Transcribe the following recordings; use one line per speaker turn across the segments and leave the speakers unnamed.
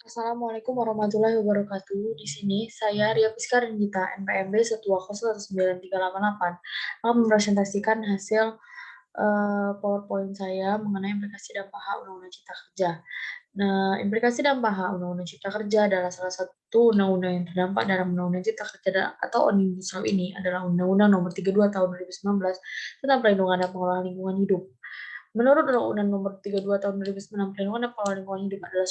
Assalamualaikum warahmatullahi wabarakatuh. Di sini saya Ria Piska Renggita, NPMB 1201388, akan mempresentasikan hasil PowerPoint saya mengenai implikasi dan paha Undang-Undang Cipta Kerja. Nah, implikasi dan paha Undang-Undang Cipta Kerja adalah salah satu undang-undang yang terdampak dalam Undang-Undang Cipta Kerja atau Omnibus Law ini adalah Undang-Undang Nomor 32 Tahun 2019 tentang Perlindungan dan Pengelolaan Lingkungan Hidup. Menurut Undang-Undang Nomor 32 Tahun 2009, perlindungan dan pengelolaan lingkungan hidup adalah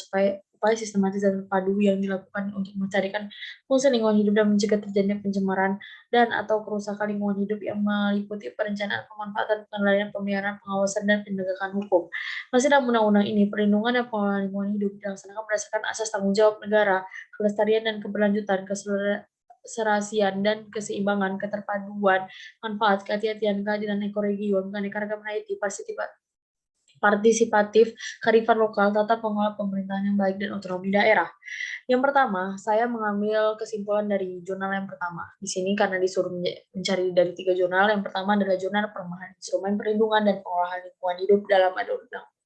upaya sistematis dan terpadu yang dilakukan untuk mencarikan fungsi lingkungan hidup dan mencegah terjadinya pencemaran dan atau kerusakan lingkungan hidup yang meliputi perencanaan, pemanfaatan, pengendalian, pemeliharaan, pengawasan, dan penegakan hukum. Masih dalam undang-undang ini, perlindungan dan pengelolaan lingkungan hidup dilaksanakan berdasarkan asas tanggung jawab negara, kelestarian dan keberlanjutan, keserasian dan keseimbangan, keterpaduan, manfaat, kehati-hatian, keadilan ekoregio, keanekaragaman hayati, partisipatif, kearifan lokal, tata pengelola pemerintahan yang baik, dan otonomi daerah. Yang pertama, saya mengambil kesimpulan dari jurnal yang pertama. Di sini karena disuruh mencari dari 3 jurnal. Yang pertama adalah jurnal Perkembangan Instrumen Perlindungan dan Pengolahan Lingkungan Hidup dalam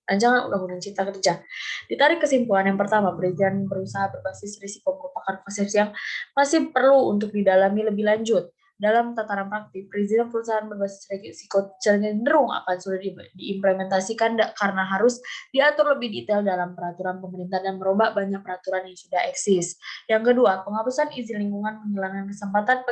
Rancangan Undang-Undang Cipta Kerja. Ditarik kesimpulan yang pertama, perizinan berusaha berbasis risiko merupakan konsep yang masih perlu untuk didalami lebih lanjut. Dalam tataran praktik, perizinan perusahaan berbasis risiko cenderung akan sulit diimplementasikan karena harus diatur lebih detail dalam peraturan pemerintah dan merubah banyak peraturan yang sudah eksis. Yang kedua, penghapusan izin lingkungan menghilangkan kesempatan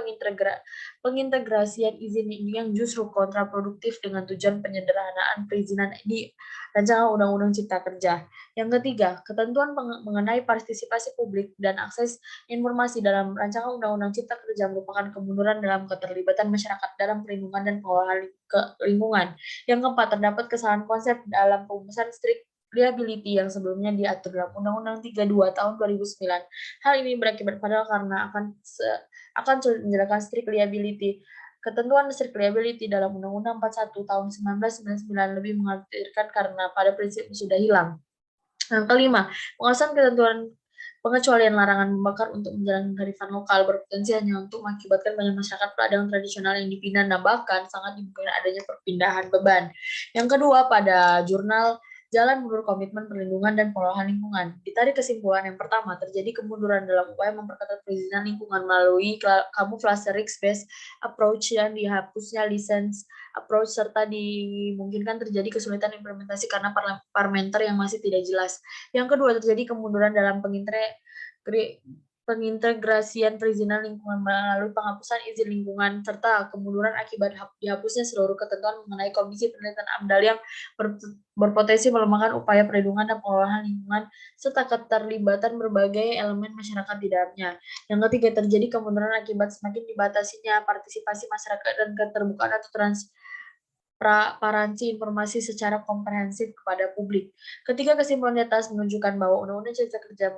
pengintegrasian izin yang justru kontraproduktif dengan tujuan penyederhanaan perizinan di Rancangan Undang-Undang Cipta Kerja. Yang ketiga, ketentuan mengenai partisipasi publik dan akses informasi dalam Rancangan Undang-Undang Cipta Kerja merupakan kemunduran dalam keterlibatan masyarakat dalam perlindungan dan pengelolaan lingkungan. Yang keempat, terdapat kesalahan konsep dalam perumusan strict liability yang sebelumnya diatur dalam Undang-Undang 32 tahun 2009. Hal ini berakibat padahal karena akan sulit menjelaskan strict liability. Ketentuan strict liability dalam Undang-Undang 41 tahun 1999 lebih mengkhawatirkan karena pada prinsipnya sudah hilang. Yang kelima, pengawasan ketentuan pengecualian larangan membakar untuk menjalankan kearifan lokal berpotensi hanya untuk mengakibatkan banyak masyarakat peladang tradisional yang dipindah dan bahkan sangat dimungkinkan adanya perpindahan beban. Yang kedua, pada jurnal Jalan Mundur Komitmen Perlindungan dan Pengelolaan Lingkungan. Ditarik kesimpulan yang pertama, terjadi kemunduran dalam upaya memperketat perizinan lingkungan melalui kamuflase risk-based approach dan dihapusnya license approach serta dimungkinkan terjadi kesulitan implementasi karena parlementer yang masih tidak jelas. Yang kedua, terjadi kemunduran dalam pengintegrasian perizinan lingkungan melalui penghapusan izin lingkungan serta kemunduran akibat dihapusnya seluruh ketentuan mengenai Komisi Penelitian AMDAL yang berpotensi melemahkan upaya perlindungan dan pengelolaan lingkungan serta keterlibatan berbagai elemen masyarakat di dalamnya. Yang ketiga, terjadi kemunduran akibat semakin dibatasinya partisipasi masyarakat dan keterbukaan atau transparansi informasi secara komprehensif kepada publik. Ketiga, kesimpulan di atas menunjukkan bahwa Undang-Undang Cipta Kerja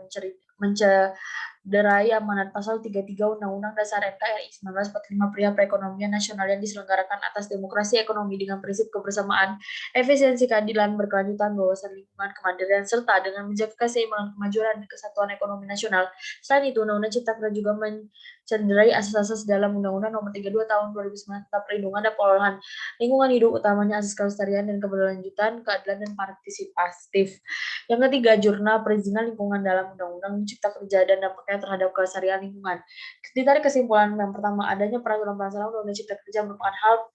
mencederai amanat pasal 33 Undang-Undang Dasar NKRI 1945 perihal perekonomian nasional yang diselenggarakan atas demokrasi ekonomi dengan prinsip kebersamaan, efisiensi, keadilan, berkelanjutan, wawasan lingkungan, kemandirian, serta dengan menjaga keseimbangan kemajuan dan kesatuan ekonomi nasional. Selain itu, Undang-Undang Cipta Kerja juga mencederai asas-asas dalam Undang-Undang Nomor 32 Tahun 2009 tentang Perlindungan dan Pengelolaan Lingkungan Hidup, utamanya asas kelestarian dan keberlanjutan, keadilan, dan partisipatif. Yang ketiga, jurnal perizinan lingkungan dalam Undang-Undang Cipta Kerja dan dampaknya terhadap kelestarian lingkungan. Ditarik kesimpulan yang pertama, adanya peraturan pelaksanaan Undang-Undang Cipta Kerja merupakan hal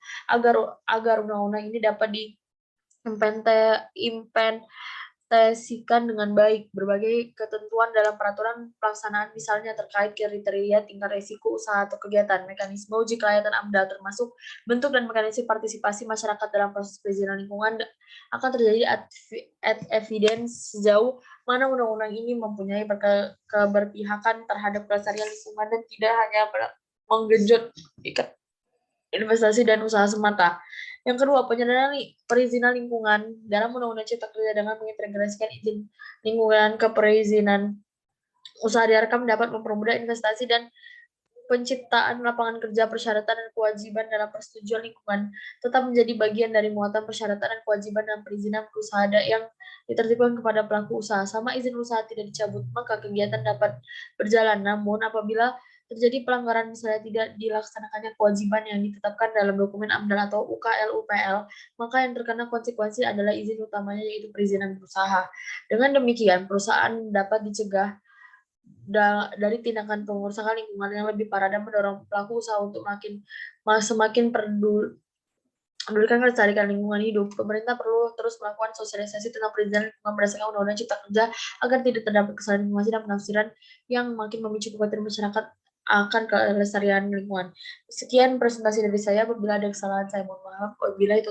agar undang-undang ini dapat diimplementasikan dengan baik. Berbagai ketentuan dalam peraturan pelaksanaan misalnya terkait kriteria tingkat risiko usaha atau kegiatan, mekanisme uji kelayakan AMDAL termasuk bentuk dan mekanisme partisipasi masyarakat dalam proses perizinan lingkungan akan terjadi ad evidence sejauh mana undang-undang ini mempunyai keberpihakan terhadap kelestarian lingkungan dan tidak hanya menggenjot investasi dan usaha semata. Yang kedua, penyederhanaan perizinan lingkungan dalam Undang-Undang Cipta Kerja dengan mengintegrasikan izin lingkungan ke perizinan usaha diharapkan dapat mempermudah investasi dan penciptaan lapangan kerja. Persyaratan dan kewajiban dalam persetujuan lingkungan tetap menjadi bagian dari muatan persyaratan dan kewajiban dalam perizinan berusaha yang ditertibkan kepada pelaku usaha. Sama izin usaha tidak dicabut, maka kegiatan dapat berjalan. Namun apabila terjadi pelanggaran misalnya tidak dilaksanakannya kewajiban yang ditetapkan dalam dokumen AMDAL atau UKL-UPL, maka yang terkena konsekuensi adalah izin utamanya yaitu perizinan berusaha. Dengan demikian, perusahaan dapat dicegah dari tindakan pengurusakan lingkungan yang lebih parah dan mendorong pelaku usaha untuk semakin memedulikan kelestarian lingkungan hidup. Pemerintah perlu terus melakukan sosialisasi tentang perizinan lingkungan berdasarkan Undang-Undang Cipta Kerja agar tidak terdapat kesalahan informasi dan penafsiran yang makin memicu kekhawatiran masyarakat akan kelestarian lingkungan. Sekian presentasi dari saya. Apabila ada kesalahan, saya mohon maaf. Wabillahi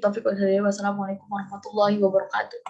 taufiq wal hidayah. Wassalamualaikum warahmatullahi wabarakatuh.